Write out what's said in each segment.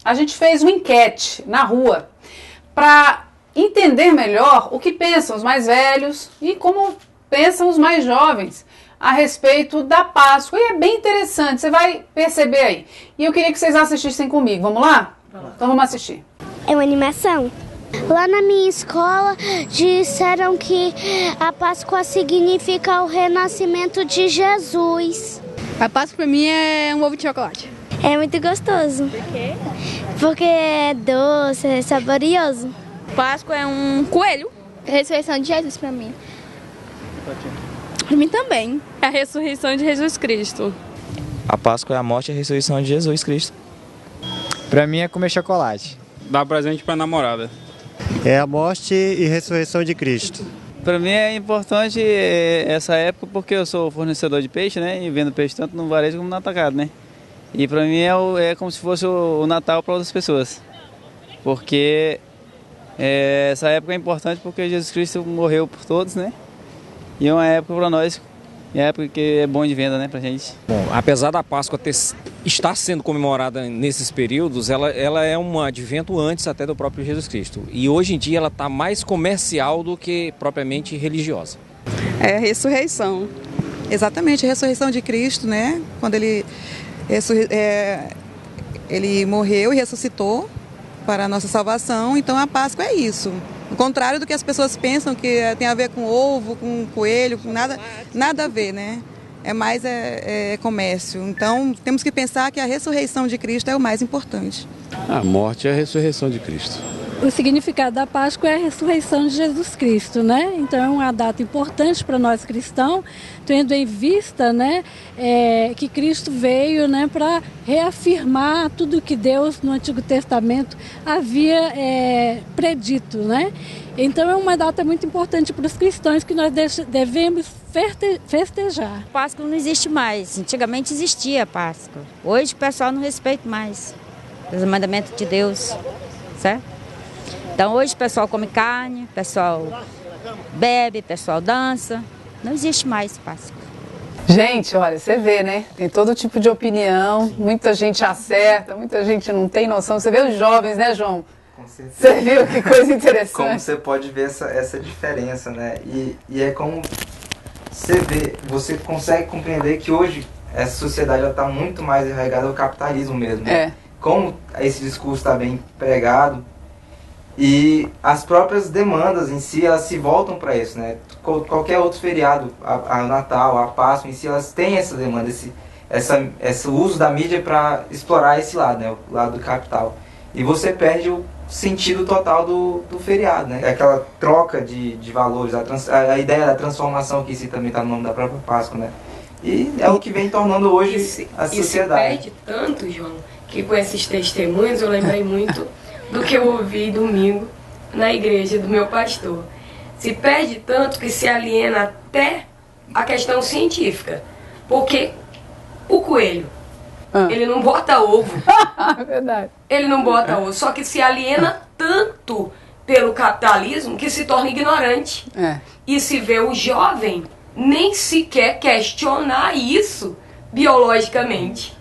a gente fez uma enquete na rua para entender melhor o que pensam os mais velhos e como pensam os mais jovens a respeito da Páscoa. E é bem interessante, você vai perceber aí. E eu queria que vocês assistissem comigo. Vamos lá? Então vamos assistir. É uma animação. Lá na minha escola disseram que a Páscoa significa o renascimento de Jesus. A Páscoa pra mim é um ovo de chocolate. É muito gostoso. Por quê? Porque é doce, é saborioso. Páscoa é um coelho. A ressurreição de Jesus pra mim. Pra mim também. É a ressurreição de Jesus Cristo. A Páscoa é a morte e a ressurreição de Jesus Cristo. Pra mim é comer chocolate. Dar presente pra namorada. É a morte e ressurreição de Cristo. Para mim é importante essa época porque eu sou fornecedor de peixe, né? E vendo peixe tanto no varejo como no atacado, né? E para mim é como se fosse o Natal para outras pessoas. Porque essa época é importante porque Jesus Cristo morreu por todos, né? E é uma época para nós, é uma época que é bom de venda, né, pra gente. Bom, apesar da Páscoa estar sendo comemorada nesses períodos, ela é um advento antes até do próprio Jesus Cristo. E hoje em dia ela está mais comercial do que propriamente religiosa. É a ressurreição. Exatamente, a ressurreição de Cristo, né? Quando ele morreu e ressuscitou para a nossa salvação. Então a Páscoa é isso. O contrário do que as pessoas pensam que tem a ver com ovo, com coelho, com nada a ver, né? É mais comércio. Então temos que pensar que a ressurreição de Cristo é o mais importante. A morte é a ressurreição de Cristo. O significado da Páscoa é a ressurreição de Jesus Cristo, né? Então é uma data importante para nós cristãos, tendo em vista, né, que Cristo veio, né, para reafirmar tudo que Deus no Antigo Testamento havia predito, né? Então é uma data muito importante para os cristãos que nós devemos festejar. Páscoa não existe mais. Antigamente existia a Páscoa. Hoje o pessoal não respeita mais os mandamentos de Deus, certo? Então hoje o pessoal come carne, o pessoal bebe, o pessoal dança. Não existe mais Páscoa. Gente, olha, você vê, né? Tem todo tipo de opinião, muita gente acerta, muita gente não tem noção. Você vê os jovens, né, João? Com certeza. Você viu que coisa interessante? Como você pode ver essa diferença, né? E é como você vê, você consegue compreender que hoje essa sociedade está muito mais arraigada ao capitalismo mesmo. Né? Como esse discurso está bem pregado, e as próprias demandas em si, elas se voltam para isso, né? Qualquer outro feriado, a Natal, a Páscoa em si, elas têm essa demanda, esse uso da mídia para explorar esse lado, né? O lado do capital. E você perde o sentido total do feriado, né? Aquela troca de valores, a ideia da transformação que em si também está no nome da própria Páscoa, né? E é o que vem tornando hoje a sociedade. E se perde tanto, João, que com esses testemunhos eu lembrei muito do que eu ouvi domingo na igreja do meu pastor. Se perde tanto que se aliena até a questão científica. Porque o coelho, ele não bota ovo. Verdade. Ele não bota ovo, só que se aliena tanto pelo capitalismo que se torna ignorante. E se vê o jovem nem sequer questionar isso biologicamente.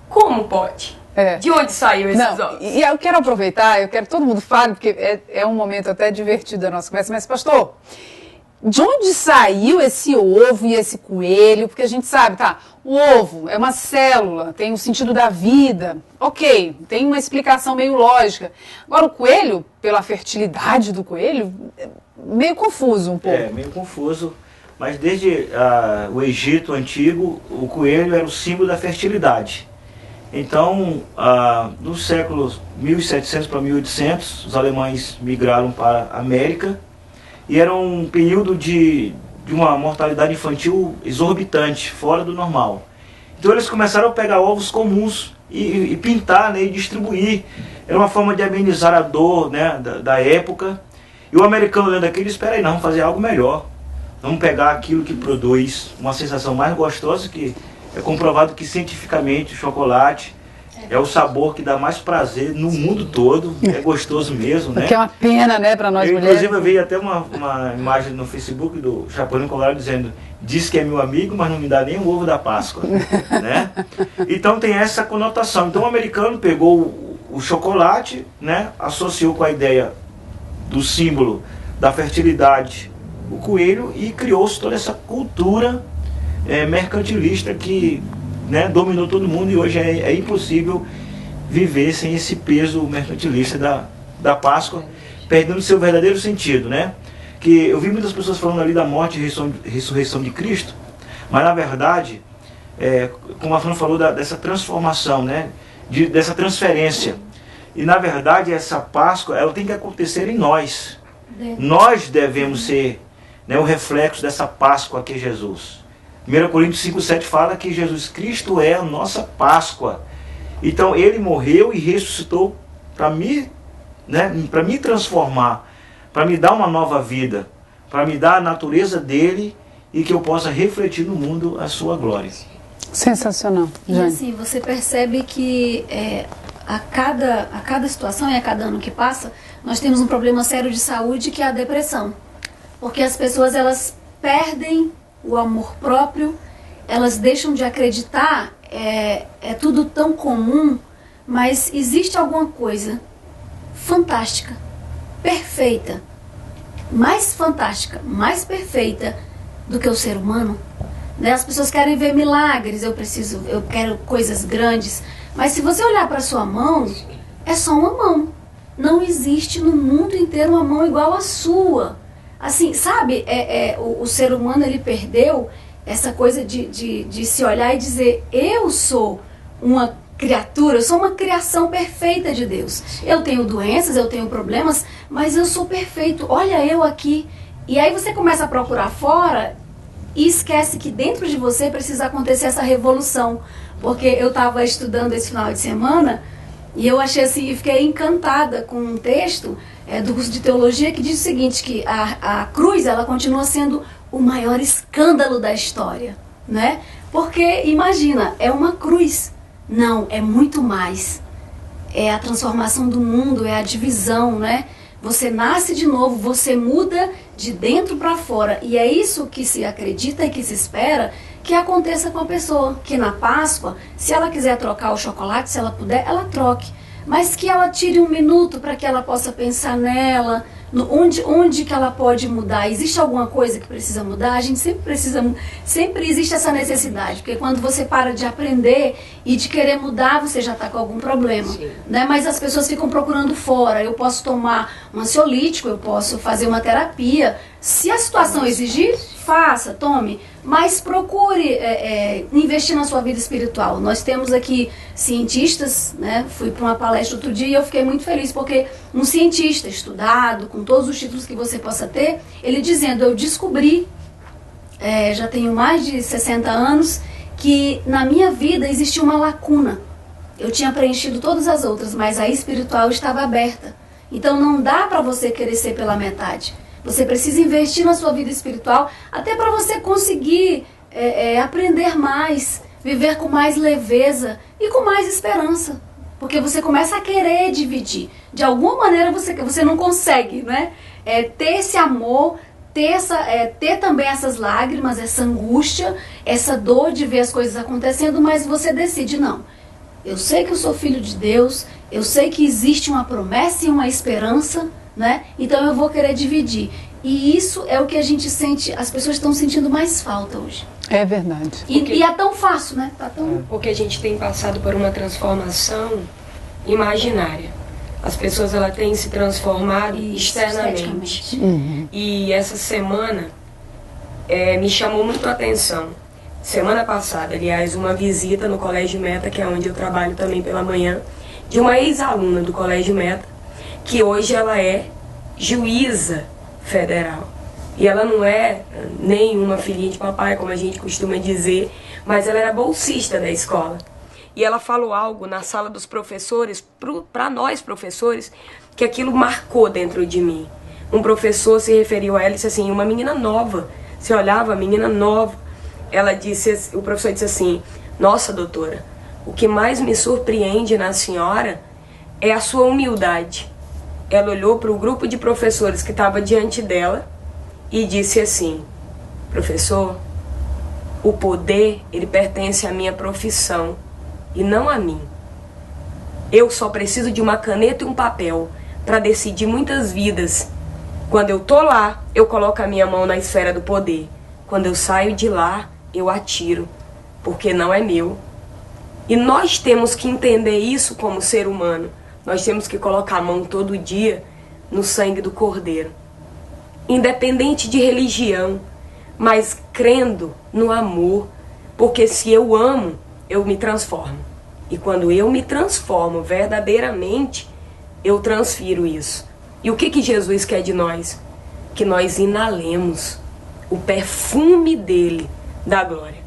Como pode? De onde saiu esses ovos? E eu quero aproveitar, eu quero que todo mundo fale, porque é um momento até divertido da nossa conversa, mas pastor, de onde saiu esse ovo e esse coelho? Porque a gente sabe, o ovo é uma célula, tem o sentido da vida, ok, tem uma explicação meio lógica. Agora o coelho, pela fertilidade do coelho, é meio confuso um pouco. É, meio confuso, mas desde o Egito antigo, o coelho era o símbolo da fertilidade. Então, nos séculos 1700 para 1800, os alemães migraram para a América e era um período de uma mortalidade infantil exorbitante, fora do normal. Então eles começaram a pegar ovos comuns e pintar, né, e distribuir. Era uma forma de amenizar a dor, né, da época. E o americano olhando aquilo, espera aí, não, vamos fazer algo melhor. Vamos pegar aquilo que produz uma sensação mais gostosa, que é comprovado que cientificamente o chocolate é o sabor que dá mais prazer no mundo todo, é gostoso mesmo, né? Que é uma pena, né, para nós mulheres. Inclusive eu vi até uma imagem no Facebook do Chapolin Colorado dizendo: diz que é meu amigo, mas não me dá nem o ovo da Páscoa, né? Então tem essa conotação. Então o americano pegou o chocolate, né, associou com a ideia do símbolo da fertilidade o coelho e criou-se toda essa cultura mercantilista que, né, dominou todo mundo, e hoje é impossível viver sem esse peso mercantilista da Páscoa, perdendo seu verdadeiro sentido, né? Que eu vi muitas pessoas falando ali da morte e ressurreição de Cristo, mas na verdade, como a Fran falou, dessa transformação, né? Dessa transferência. E na verdade essa Páscoa, ela tem que acontecer em nós. Nós devemos ser, né, o reflexo dessa Páscoa que é Jesus. 1 Coríntios 5,7 fala que Jesus Cristo é a nossa Páscoa. Então ele morreu e ressuscitou para me transformar, para me dar uma nova vida, para me dar a natureza dele e que eu possa refletir no mundo a sua glória. Sensacional. E assim, você percebe que a cada situação e a cada ano que passa, nós temos um problema sério de saúde, que é a depressão. Porque as pessoas, elas perdem o amor próprio, elas deixam de acreditar, é tudo tão comum, mas existe alguma coisa fantástica, perfeita, mais fantástica, mais perfeita do que o ser humano, né? As pessoas querem ver milagres, eu quero coisas grandes, mas se você olhar para sua mão, é só uma mão. Não existe no mundo inteiro uma mão igual à sua. Assim, sabe, o ser humano, ele perdeu essa coisa de se olhar e dizer, eu sou uma criatura, eu sou uma criação perfeita de Deus. Eu tenho doenças, eu tenho problemas, mas eu sou perfeito, olha eu aqui. E aí você começa a procurar fora e esquece que dentro de você precisa acontecer essa revolução. Porque eu estava estudando esse final de semana e eu achei assim, fiquei encantada com um texto do curso de teologia que diz o seguinte, que a cruz, ela continua sendo o maior escândalo da história, né? Porque, imagina, é uma cruz. Não, é muito mais. É a transformação do mundo, é a divisão, né? Você nasce de novo, você muda de dentro para fora. E é isso que se acredita e que se espera que aconteça com a pessoa. Que na Páscoa, se ela quiser trocar o chocolate, se ela puder, ela troque. Mas que ela tire um minuto para que ela possa pensar nela, onde que ela pode mudar. Existe alguma coisa que precisa mudar? A gente sempre existe essa necessidade, porque quando você para de aprender e de querer mudar, você já está com algum problema, né? Mas as pessoas ficam procurando fora. Eu posso tomar um ansiolítico, eu posso fazer uma terapia. Se a situação exigir, faça, tome, mas procure investir na sua vida espiritual. Nós temos aqui cientistas, né? Fui para uma palestra outro dia e eu fiquei muito feliz, porque um cientista estudado, com todos os títulos que você possa ter, ele dizendo, eu descobri, já tenho mais de 60 anos, que na minha vida existia uma lacuna. Eu tinha preenchido todas as outras, mas a espiritual estava aberta. Então não dá para você querer ser pela metade. Você precisa investir na sua vida espiritual, até para você conseguir aprender mais, viver com mais leveza e com mais esperança. Porque você começa a querer dividir. De alguma maneira você não consegue, né? Ter esse amor, ter também essas lágrimas, essa angústia, essa dor de ver as coisas acontecendo, mas você decide, não. Eu sei que eu sou filho de Deus, eu sei que existe uma promessa e uma esperança, né? Então eu vou querer dividir. E isso é o que a gente sente, as pessoas estão sentindo mais falta hoje. É verdade. E é tão fácil, né? Porque a gente tem passado por uma transformação imaginária. As pessoas, elas têm se transformado externamente. Uhum. E essa semana me chamou muito a atenção. Semana passada, aliás, uma visita no Colégio Meta, que é onde eu trabalho também pela manhã, de uma ex-aluna do Colégio Meta, que hoje ela é juíza federal. E ela não é nenhuma filhinha de papai, como a gente costuma dizer, mas ela era bolsista da escola. E ela falou algo na sala dos professores, para nós professores, que aquilo marcou dentro de mim. Um professor se referiu a ela e disse assim, uma menina nova. Você olhava, a menina nova. O professor disse assim, nossa doutora, o que mais me surpreende na senhora é a sua humildade. Ela olhou para o grupo de professores que estava diante dela e disse assim, professor, o poder, ele pertence à minha profissão e não a mim. Eu só preciso de uma caneta e um papel para decidir muitas vidas. Quando eu tô lá, eu coloco a minha mão na esfera do poder. Quando eu saio de lá, eu atiro, porque não é meu. E nós temos que entender isso como ser humano. Nós temos que colocar a mão todo dia no sangue do Cordeiro. Independente de religião, mas crendo no amor. Porque se eu amo, eu me transformo. E quando eu me transformo verdadeiramente, eu transfiro isso. E o que Jesus quer de nós? Que nós inalemos o perfume dele, da glória.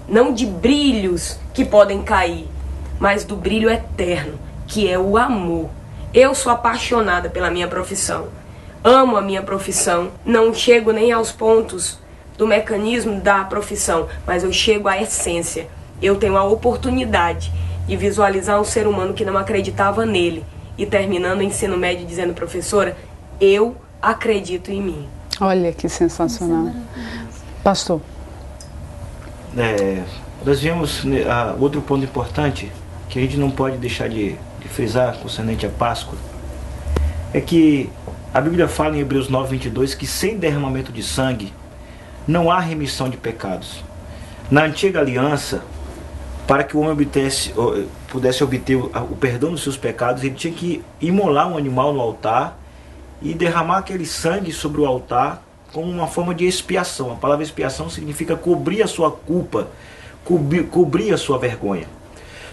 Não de brilhos que podem cair, mas do brilho eterno, que é o amor. Eu sou apaixonada pela minha profissão. Amo a minha profissão. Não chego nem aos pontos do mecanismo da profissão, mas eu chego à essência. Eu tenho a oportunidade de visualizar um ser humano que não acreditava nele e terminando o ensino médio dizendo: professora, eu acredito em mim. Olha que sensacional. Pastor. Nós vemos outro ponto importante que a gente não pode deixar de frisar concernente à Páscoa, é que a Bíblia fala em Hebreus 9:22 que sem derramamento de sangue não há remissão de pecados. Na antiga aliança, para que o homem pudesse obter o perdão dos seus pecados, ele tinha que imolar um animal no altar e derramar aquele sangue sobre o altar como uma forma de expiação. A palavra expiação significa cobrir a sua culpa, cobrir a sua vergonha.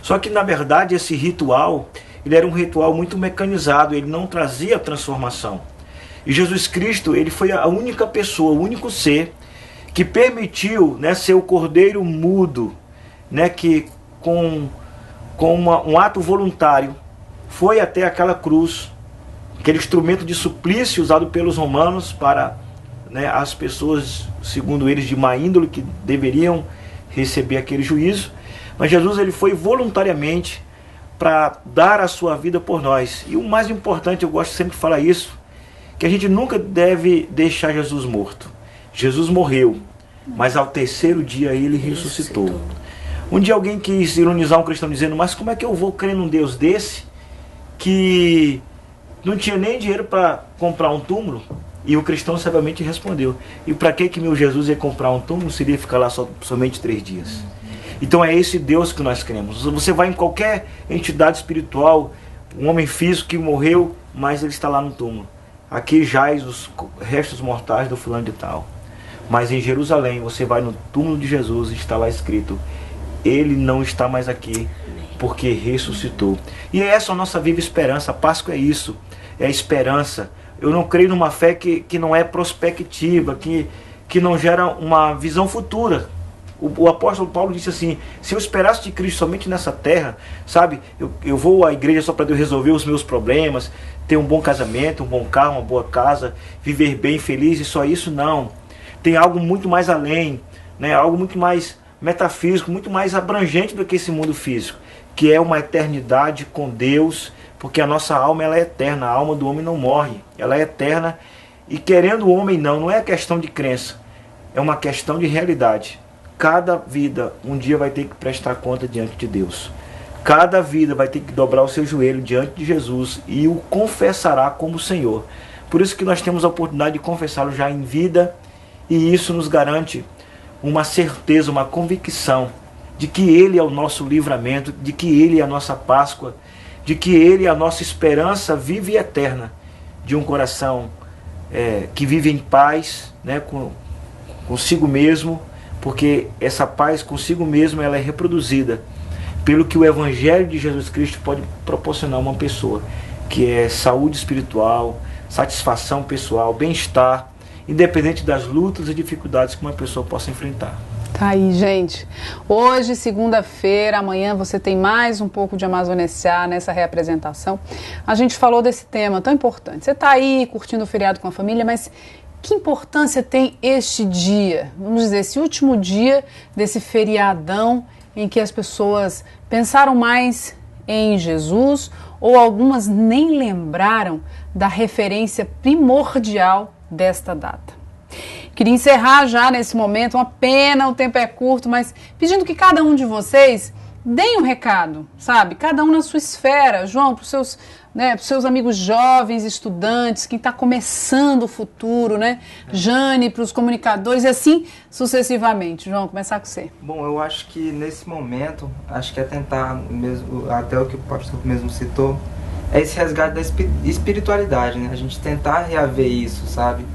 Só que na verdade esse ritual, ele era um ritual muito mecanizado, ele não trazia transformação. E Jesus Cristo, ele foi a única pessoa, o único ser que permitiu, né, ser o cordeiro mudo, né, que com um ato voluntário foi até aquela cruz, aquele instrumento de suplício usado pelos romanos para, né, as pessoas, segundo eles, de má índole, que deveriam receber aquele juízo. Mas Jesus, ele foi voluntariamente para dar a sua vida por nós. E o mais importante, eu gosto sempre de falar isso, que a gente nunca deve deixar Jesus morto. Jesus morreu, mas ao terceiro dia ele ressuscitou. Um dia alguém quis ironizar um cristão dizendo: mas como é que eu vou crer num Deus desse que não tinha nem dinheiro para comprar um túmulo? E o cristão sabiamente respondeu: e para que meu Jesus ia comprar um túmulo se ele ia ficar lá somente 3 dias? Então é esse Deus que nós cremos. Você vai em qualquer entidade espiritual, um homem físico que morreu, mas ele está lá no túmulo. Aqui jaz os restos mortais do fulano de tal. Mas em Jerusalém, você vai no túmulo de Jesus e está lá escrito: ele não está mais aqui, porque ressuscitou. E é essa a nossa viva esperança. A Páscoa é isso, é a esperança. Eu não creio numa fé que não é prospectiva, que não gera uma visão futura. O apóstolo Paulo disse assim: se eu esperasse de Cristo somente nessa terra, sabe, eu vou à igreja só para Deus resolver os meus problemas, ter um bom casamento, um bom carro, uma boa casa, viver bem, feliz, e só isso, não. Tem algo muito mais além, né? Algo muito mais metafísico, muito mais abrangente do que esse mundo físico, que é uma eternidade com Deus, porque a nossa alma, ela é eterna, a alma do homem não morre, ela é eterna, e querendo o homem não é questão de crença, é uma questão de realidade. Cada vida um dia vai ter que prestar conta diante de Deus. Cada vida vai ter que dobrar o seu joelho diante de Jesus e o confessará como Senhor. Por isso que nós temos a oportunidade de confessá-lo já em vida, e isso nos garante uma certeza, uma convicção de que Ele é o nosso livramento, de que Ele é a nossa Páscoa, de que Ele é a nossa esperança viva e eterna, de um coração que vive em paz, né, consigo mesmo, porque essa paz consigo mesmo, ela é reproduzida pelo que o Evangelho de Jesus Cristo pode proporcionar a uma pessoa, que é saúde espiritual, satisfação pessoal, bem-estar, independente das lutas e dificuldades que uma pessoa possa enfrentar. Tá aí, gente. Hoje, segunda-feira, amanhã você tem mais um pouco de Amazônia nessa reapresentação. A gente falou desse tema tão importante. Você tá aí curtindo o feriado com a família, mas que importância tem este dia? Vamos dizer, esse último dia desse feriadão em que as pessoas pensaram mais em Jesus, ou algumas nem lembraram da referência primordial desta data. Queria encerrar já nesse momento, uma pena, o tempo é curto, mas pedindo que cada um de vocês deem um recado, sabe? Cada um na sua esfera. João, para os seus amigos jovens, estudantes, quem está começando o futuro, né? Jane, para os comunicadores e assim sucessivamente. João, começar com você. Bom, eu acho que nesse momento, acho que é tentar, mesmo, até o que o pastor mesmo citou, é esse resgate da espiritualidade, né? A gente tentar reaver isso, sabe?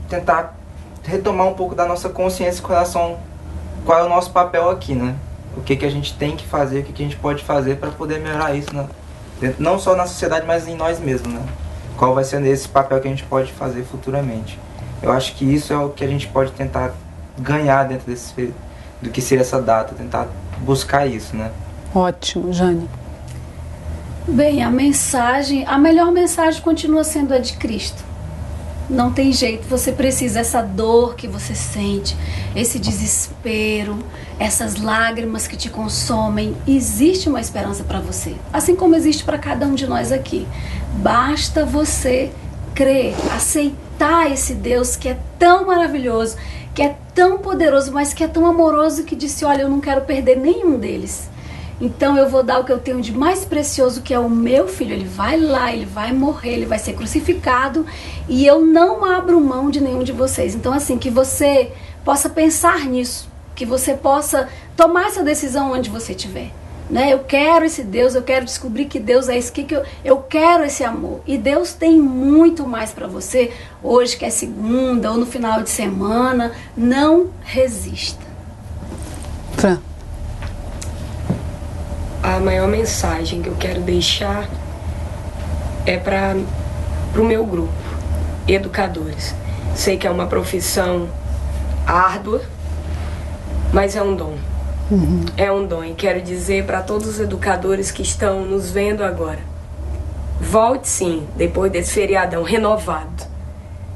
Tentar retomar um pouco da nossa consciência com relação a qual é o nosso papel aqui, né? O que a gente tem que fazer, o que a gente pode fazer para poder melhorar isso, né? Não só na sociedade, mas em nós mesmos, né? Qual vai ser esse papel que a gente pode fazer futuramente. Eu acho que isso é o que a gente pode tentar ganhar dentro do que seria essa data, tentar buscar isso, né? Ótimo, Jane. Bem, a melhor mensagem continua sendo a de Cristo. Não tem jeito, você precisa, essa dor que você sente, esse desespero, essas lágrimas que te consomem, existe uma esperança para você, assim como existe para cada um de nós aqui. Basta você crer, aceitar esse Deus que é tão maravilhoso, que é tão poderoso, mas que é tão amoroso, que disse, olha, eu não quero perder nenhum deles. Então eu vou dar o que eu tenho de mais precioso, que é o meu filho. Ele vai lá, ele vai morrer, ele vai ser crucificado, e eu não abro mão de nenhum de vocês. Então assim, que você possa pensar nisso, que você possa tomar essa decisão onde você estiver, né? Eu quero esse Deus, eu quero descobrir que Deus é esse, eu quero esse amor. E Deus tem muito mais para você hoje, que é segunda, ou no final de semana. Não resista. Fran. A maior mensagem que eu quero deixar é para o meu grupo, educadores. Sei que é uma profissão árdua, mas é um dom. É um dom. E quero dizer para todos os educadores que estão nos vendo agora, volte sim, depois desse feriadão renovado,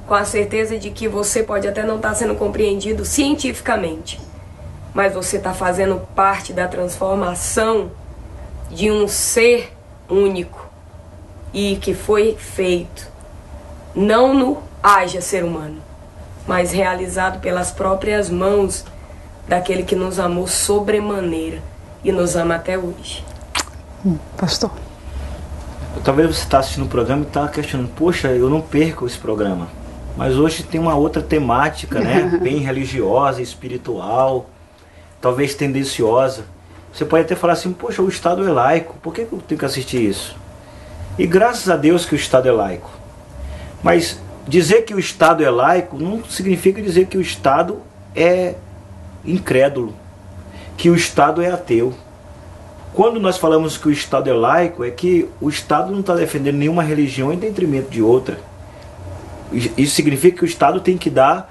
com a certeza de que você pode até não estar sendo compreendido cientificamente, mas você está fazendo parte da transformação de um ser único e que foi feito não no haja ser humano, mas realizado pelas próprias mãos daquele que nos amou sobremaneira e nos ama até hoje. Pastor. Talvez você está assistindo o programa e está questionando, poxa, eu não perco esse programa, mas hoje tem uma outra temática, né? Bem religiosa, espiritual, talvez tendenciosa. Você pode até falar assim, poxa, o Estado é laico, por que eu tenho que assistir isso? E graças a Deus que o Estado é laico. Mas dizer que o Estado é laico não significa dizer que o Estado é incrédulo, que o Estado é ateu. Quando nós falamos que o Estado é laico, é que o Estado não está defendendo nenhuma religião em detrimento de outra. Isso significa que o Estado tem que dar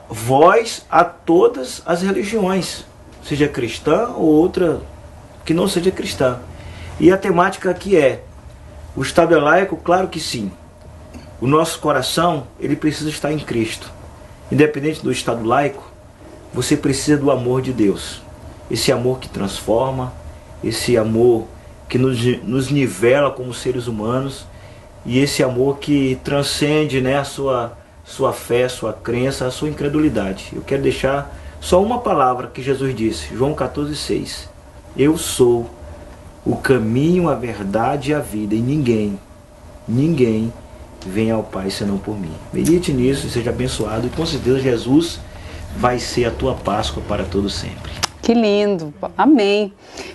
voz a todas as religiões, seja cristã ou outra que não seja cristã. E a temática aqui é, o Estado é laico? Claro que sim. O nosso coração, ele precisa estar em Cristo. Independente do Estado laico, você precisa do amor de Deus. Esse amor que transforma, esse amor que nos nivela como seres humanos, e esse amor que transcende, né, a sua fé, sua crença, a sua incredulidade. Eu quero deixar só uma palavra que Jesus disse, João 14,6. Eu sou o caminho, a verdade e a vida, e ninguém vem ao Pai senão por mim. Medite nisso e seja abençoado, e com certeza Jesus vai ser a tua Páscoa para todo sempre. Que lindo, amém.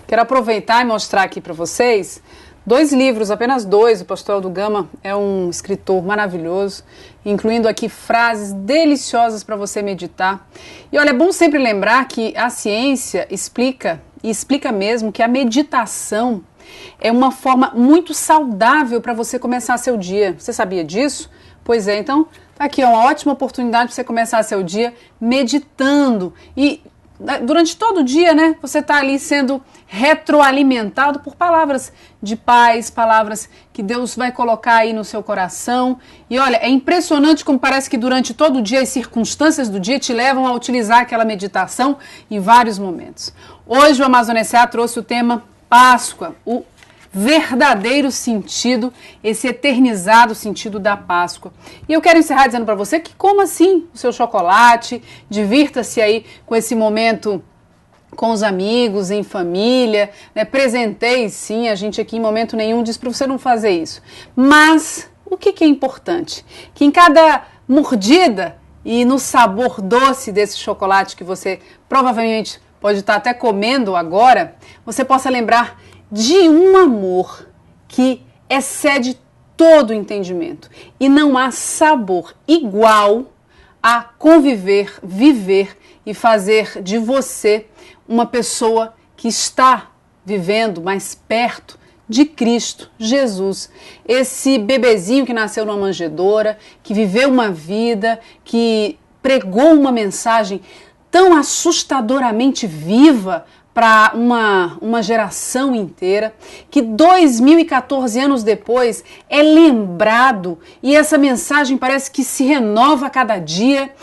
Quero aproveitar e mostrar aqui para vocês 2 livros, apenas 2. O pastor Aldo Gama é um escritor maravilhoso, incluindo aqui frases deliciosas para você meditar. E olha, é bom sempre lembrar que a ciência explica, e explica mesmo, que a meditação é uma forma muito saudável para você começar seu dia. Você sabia disso? Pois é, então tá aqui uma ótima oportunidade para você começar seu dia meditando. E durante todo o dia, né, você está ali sendo retroalimentado por palavras de paz, palavras que Deus vai colocar aí no seu coração. E olha, é impressionante como parece que durante todo o dia as circunstâncias do dia te levam a utilizar aquela meditação em vários momentos. Hoje o Amazônia S.A. trouxe o tema Páscoa, o verdadeiro sentido, esse eternizado sentido da Páscoa. E eu quero encerrar dizendo para você que coma assim o seu chocolate, divirta-se aí com esse momento com os amigos, em família, né? Presenteie sim, a gente aqui em momento nenhum diz para você não fazer isso. Mas o que é importante? Que em cada mordida e no sabor doce desse chocolate que você provavelmente pode estar até comendo agora, você possa lembrar de um amor que excede todo o entendimento. E não há sabor igual a conviver, viver e fazer de você uma pessoa que está vivendo mais perto de Cristo Jesus, esse bebezinho que nasceu numa manjedoura, que viveu uma vida, que pregou uma mensagem tão assustadoramente viva para uma geração inteira, que 2014 anos depois é lembrado e essa mensagem parece que se renova a cada dia.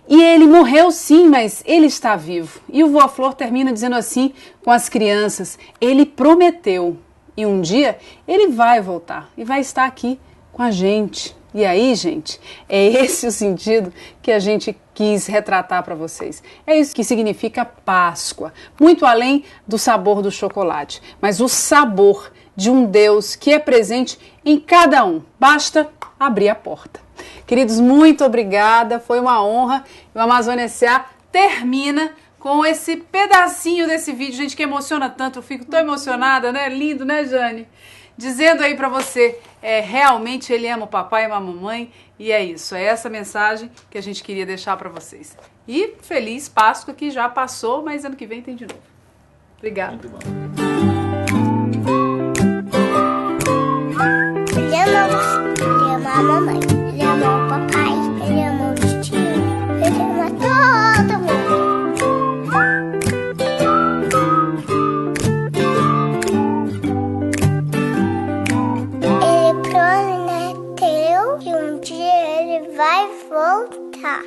E ele morreu sim, mas ele está vivo. E o Voa Flor termina dizendo assim com as crianças, ele prometeu e um dia ele vai voltar e vai estar aqui com a gente. E aí, gente, é esse o sentido que a gente quis retratar para vocês. É isso que significa Páscoa, muito além do sabor do chocolate, mas o sabor de um Deus que é presente em cada um. Basta abrir a porta. Queridos, muito obrigada, foi uma honra. O Amazônia S.A. termina com esse pedacinho desse vídeo, gente, que emociona tanto, eu fico tão emocionada, né? Lindo, né, Jane? Dizendo aí pra você, realmente ele ama o papai e a mamãe, e é isso, é essa mensagem que a gente queria deixar pra vocês. E feliz Páscoa, que já passou, mas ano que vem tem de novo. Obrigada. Muito bom. Ele ama a mamãe, ele ama o papai, ele ama o tio, ele ama todo mundo. Ele prometeu que um dia ele vai voltar.